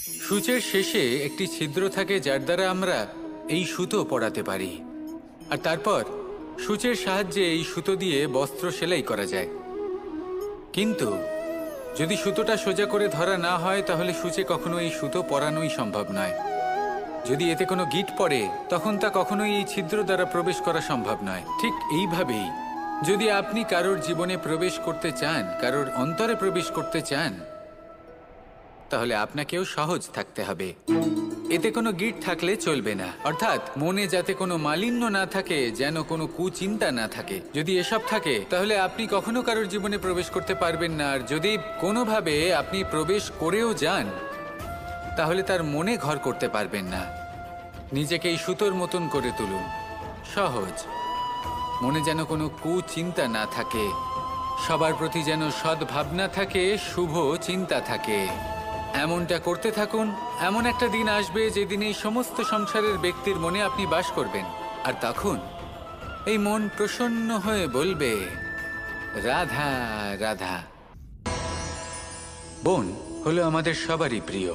সূচের শেষে একটি ছিদ্র থাকে যার দ্বারা আমরা এই সুতো পরাতে পারি, আর তারপর সূচের সাহায্যে এই সুতো দিয়ে বস্ত্র সেলাই করা যায়। কিন্তু যদি সুতোটা সোজা করে ধরা না হয় তাহলে সূচে কখনো এই সুতো পরানোই সম্ভব নয়। যদি এতে কোনো গিঁট পড়ে তখন তা কখনোই এই ছিদ্র দ্বারা প্রবেশ করা সম্ভব নয়। ঠিক এইভাবেই যদি আপনি কারোর জীবনে প্রবেশ করতে চান, কারোর অন্তরে প্রবেশ করতে চান, তাহলে আপনাকেও সহজ থাকতে হবে। এতে কোনো গিঁট থাকলে চলবে না, অর্থাৎ মনে যাতে কোনো মালিন্য না থাকে, যেন কোনো কুচিন্তা না থাকে। যদি এসব থাকে তাহলে আপনি কখনো কারোর জীবনে প্রবেশ করতে পারবেন না। আর যদি কোনোভাবে আপনি প্রবেশ করেও যান তাহলে তার মনে ঘর করতে পারবেন না। নিজেকে এই সুতোর মতন করে তুলুন, সহজ। মনে যেন কোনো কুচিন্তা না থাকে, সবার প্রতি যেন সদ্ভাবনা থাকে, শুভ চিন্তা থাকে। এমনটা করতে থাকুন। এমন একটা দিন আসবে যেদিন এই সমস্ত সংসারের ব্যক্তির মনে আপনি বাস করবেন, আর তখন এই মন প্রসন্ন হয়ে বলবে, রাধা রাধা। বন হলো আমাদের সবারই প্রিয়।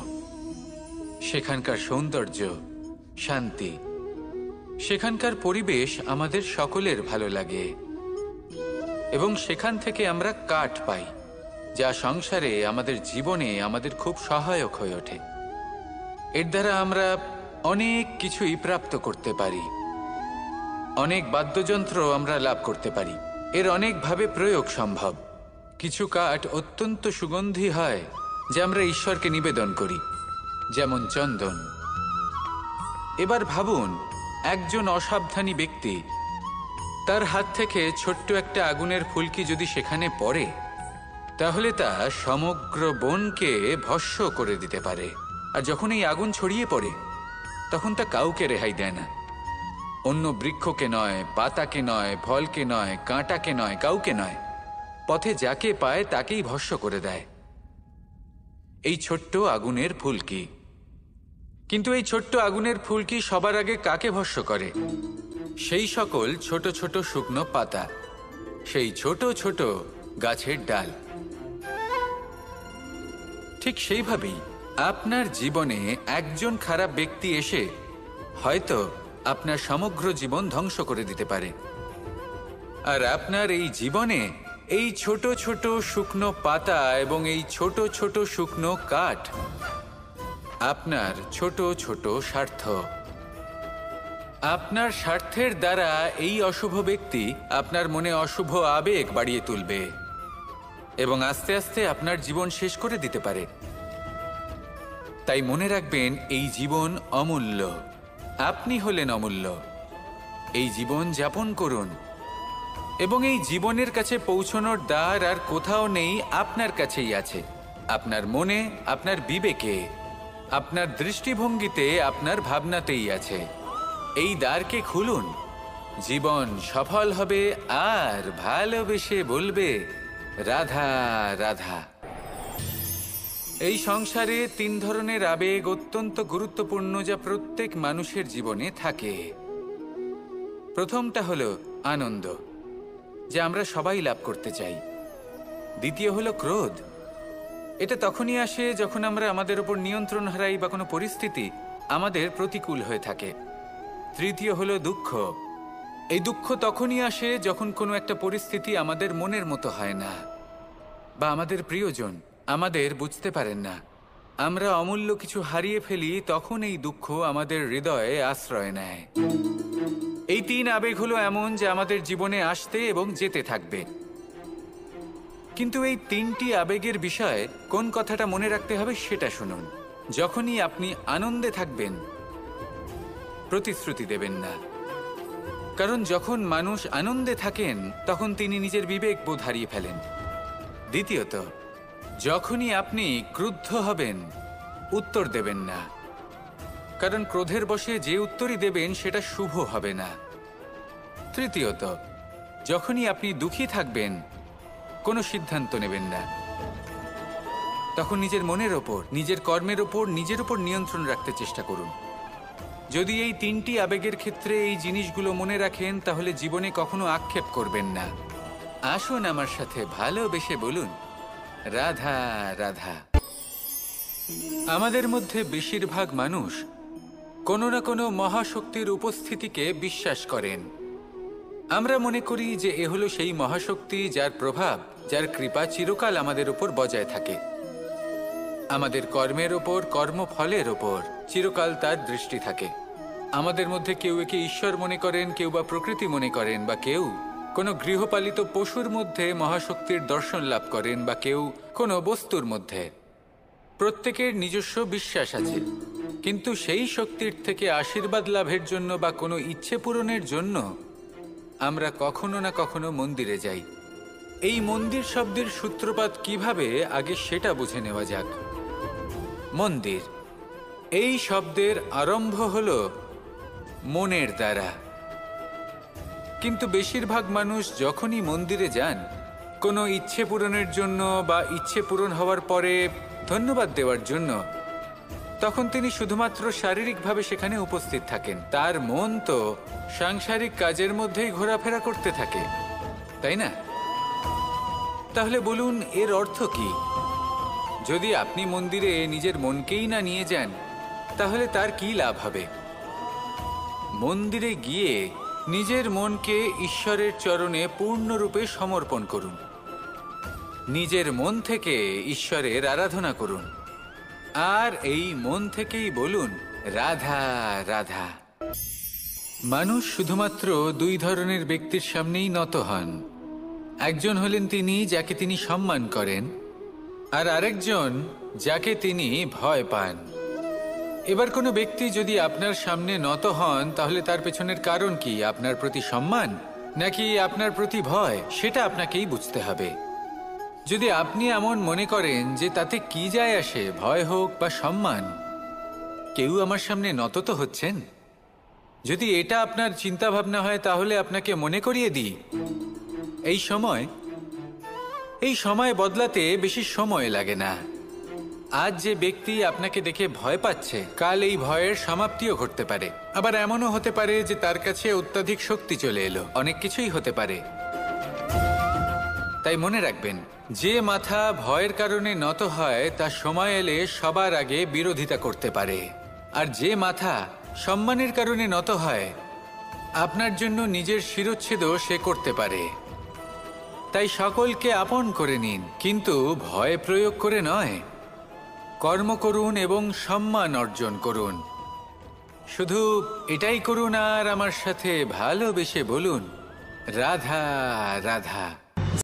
সেখানকার সৌন্দর্য, শান্তি, সেখানকার পরিবেশ আমাদের সকলের ভালো লাগে, এবং সেখান থেকে আমরা কাঠ পাই, যা সংসারে, আমাদের জীবনে আমাদের খুব সহায়ক হয়ে ওঠে। এর দ্বারা আমরা অনেক কিছুই প্রাপ্ত করতে পারি। অনেক বাদ্যযন্ত্র আমরা লাভ করতে পারি। এর অনেকভাবে প্রয়োগ সম্ভব। কিছু কাঠ অত্যন্ত সুগন্ধি হয় যা আমরা ঈশ্বরকে নিবেদন করি, যেমন চন্দন। এবার ভাবুন, একজন অসাবধানী ব্যক্তি, তার হাত থেকে ছোট্ট একটা আগুনের ফুলকি যদি সেখানে পড়ে তাহলে তা সমগ্র বনকে ভস্ম করে দিতে পারে। আর যখন এই আগুন ছড়িয়ে পড়ে তখন তা কাউকে রেহাই দেয় না। অন্য বৃক্ষকে নয়, পাতাকে নয়, ফলকে নয়, কাঁটাকে নয়, কাউকে নয়, পথে যাকে পায় তাকেই ভস্ম করে দেয়। এই ছোট্ট আগুনের ফুলকি। কিন্তু এই ছোট্ট আগুনের ফুলকি সবার আগে কাকে ভস্ম করে? সেই সকল ছোট ছোট শুকনো পাতা, সেই ছোট ছোট গাছের ডাল। ঠিক সেইভাবেই আপনার জীবনে একজন খারাপ ব্যক্তি এসে হয়তো আপনার সমগ্র জীবন ধ্বংস করে দিতে পারে। আর আপনার এই জীবনে এই ছোট ছোট শুকনো পাতা এবং এই ছোট ছোট শুকনো কাঠ আপনার ছোট ছোট স্বার্থ। আপনার স্বার্থের দ্বারা এই অশুভ ব্যক্তি আপনার মনে অশুভ আবেগ বাড়িয়ে তুলবে এবং আস্তে আস্তে আপনার জীবন শেষ করে দিতে পারে। তাই মনে রাখবেন, এই জীবন অমূল্য। আপনি হলেন অমূল্য। এই জীবন যাপন করুন, এবং এই জীবনের কাছে পৌঁছানোর দ্বার আর কোথাও নেই, আপনার কাছেই আছে। আপনার মনে, আপনার বিবেকে, আপনার দৃষ্টিভঙ্গিতে, আপনার ভাবনাতেই আছে। এই দ্বারকে খুলুন, জীবন সফল হবে আর ভালোবেসে বলবে, রাধা রাধা। এই সংসারে 3 ধরনের আবেগ অত্যন্ত গুরুত্বপূর্ণ, যা প্রত্যেক মানুষের জীবনে থাকে। প্রথমটা হলো আনন্দ, যা আমরা সবাই লাভ করতে চাই। দ্বিতীয় হলো ক্রোধ। এটা তখনই আসে যখন আমরা আমাদের উপর নিয়ন্ত্রণ হারাই বা কোনো পরিস্থিতি আমাদের প্রতিকূল হয়ে থাকে। তৃতীয় হলো দুঃখ। এই দুঃখ তখনই আসে যখন কোনো একটা পরিস্থিতি আমাদের মনের মতো হয় না, বা আমাদের প্রিয়জন আমাদের বুঝতে পারেন না। আমরা অমূল্য কিছু হারিয়ে ফেলি, তখন এই দুঃখ আমাদের হৃদয়ে আশ্রয় নেয়। এই 3 আবেগ হলো এমন যে আমাদের জীবনে আসতে এবং যেতে থাকবে। কিন্তু এই 3টি আবেগের বিষয়ে কোন কথাটা মনে রাখতে হবে সেটা শুনুন। যখনই আপনি আনন্দে থাকবেন, প্রতিশ্রুতি দেবেন না। কারণ যখন মানুষ আনন্দে থাকেন তখন তিনি নিজের বিবেক বোধ হারিয়ে ফেলেন। দ্বিতীয়ত, যখনই আপনি ক্রুদ্ধ হবেন, উত্তর দেবেন না। কারণ ক্রোধের বশে যে উত্তরই দেবেন সেটা শুভ হবে না। তৃতীয়ত, যখনই আপনি দুঃখী থাকবেন, কোনো সিদ্ধান্ত নেবেন না। তখন নিজের মনের ওপর, নিজের কর্মের ওপর, নিজের ওপর নিয়ন্ত্রণ রাখতে চেষ্টা করুন। যদি এই 3টি আবেগের ক্ষেত্রে এই জিনিসগুলো মনে রাখেন তাহলে জীবনে কখনো আক্ষেপ করবেন না। আসুন আমার সাথে ভালোবেসে বলুন, রাধা রাধা। আমাদের মধ্যে বেশিরভাগ মানুষ কোনো না কোনো মহাশক্তির উপস্থিতিকে বিশ্বাস করেন। আমরা মনে করি যে এ হলো সেই মহাশক্তি যার প্রভাব, যার কৃপা চিরকাল আমাদের উপর বজায় থাকে। আমাদের কর্মের ওপর, কর্মফলের ওপর চিরকাল তার দৃষ্টি থাকে। আমাদের মধ্যে কেউ একে ঈশ্বর মনে করেন, কেউ বা প্রকৃতি মনে করেন, বা কেউ কোনো গৃহপালিত পশুর মধ্যে মহাশক্তির দর্শন লাভ করেন, বা কেউ কোনো বস্তুর মধ্যে। প্রত্যেকের নিজস্ব বিশ্বাস আছে, কিন্তু সেই শক্তির থেকে আশীর্বাদ লাভের জন্য বা কোনো ইচ্ছে পূরণের জন্য আমরা কখনো না কখনো মন্দিরে যাই। এই মন্দির শব্দের সূত্রপাত কিভাবে, আগে সেটা বুঝে নেওয়া যাক। মন্দির এই শব্দের আরম্ভ হলো মনের দ্বারা, কিন্তু বেশিরভাগ মানুষ যখনই মন্দিরে যান কোনো ইচ্ছে পূরণের জন্য বা ইচ্ছে পূরণ হওয়ার পরে ধন্যবাদ দেওয়ার জন্য, তখন তিনি শুধুমাত্র শারীরিকভাবে সেখানে উপস্থিত থাকেন। তার মন তো সাংসারিক কাজের মধ্যেই ঘোরাফেরা করতে থাকে, তাই না? তাহলে বলুন, এর অর্থ কি? যদি আপনি মন্দিরে নিজের মনকেই না নিয়ে যান, তাহলে তার কি লাভ হবে? মন্দিরে গিয়ে নিজের মনকে ঈশ্বরের চরণে পূর্ণরূপে সমর্পণ করুন। নিজের মন থেকে ঈশ্বরের আরাধনা করুন, আর এই মন থেকেই বলুন, রাধা রাধা। মানুষ শুধুমাত্র দুই ধরনের ব্যক্তির সামনেই নত হন। একজন হলেন তিনি যাকে তিনি সম্মান করেন, আর আরেকজন যাকে তিনি ভয় পান। এবার কোনো ব্যক্তি যদি আপনার সামনে নত হন, তাহলে তার পেছনের কারণ কি? আপনার প্রতি সম্মান নাকি আপনার প্রতি ভয়? সেটা আপনাকেই বুঝতে হবে। যদি আপনি এমন মনে করেন যে তাতে কি যায় আসে, ভয় হোক বা সম্মান, কেউ আমার সামনে নত তো হচ্ছেন, যদি এটা আপনার চিন্তা ভাবনা হয়, তাহলে আপনাকে মনে করিয়ে দিই, এই সময় বদলাতে বেশি সময় লাগে না। আজ যে ব্যক্তি আপনাকে দেখে ভয় পাচ্ছে, কাল এই ভয়ের সমাপ্তিও ঘটতে পারে। আবার এমনও হতে পারে যে তার কাছে অত্যাধিক শক্তি চলে এলো। অনেক কিছুই হতে পারে। তাই মনে রাখবেন, যে মাথা ভয়ের কারণে নত হয় তা সময় এলে সবার আগে বিরোধিতা করতে পারে, আর যে মাথা সম্মানের কারণে নত হয় আপনার জন্য নিজের শিরচ্ছেদও সে করতে পারে। তাই সকলকে আপন করে নিন, কিন্তু ভয় প্রয়োগ করে নয়। কর্ম করুন এবং সম্মান অর্জন করুন। শুধু এটাই করুন, আর আমার সাথে ভালোবেসে বলুন, রাধা রাধা।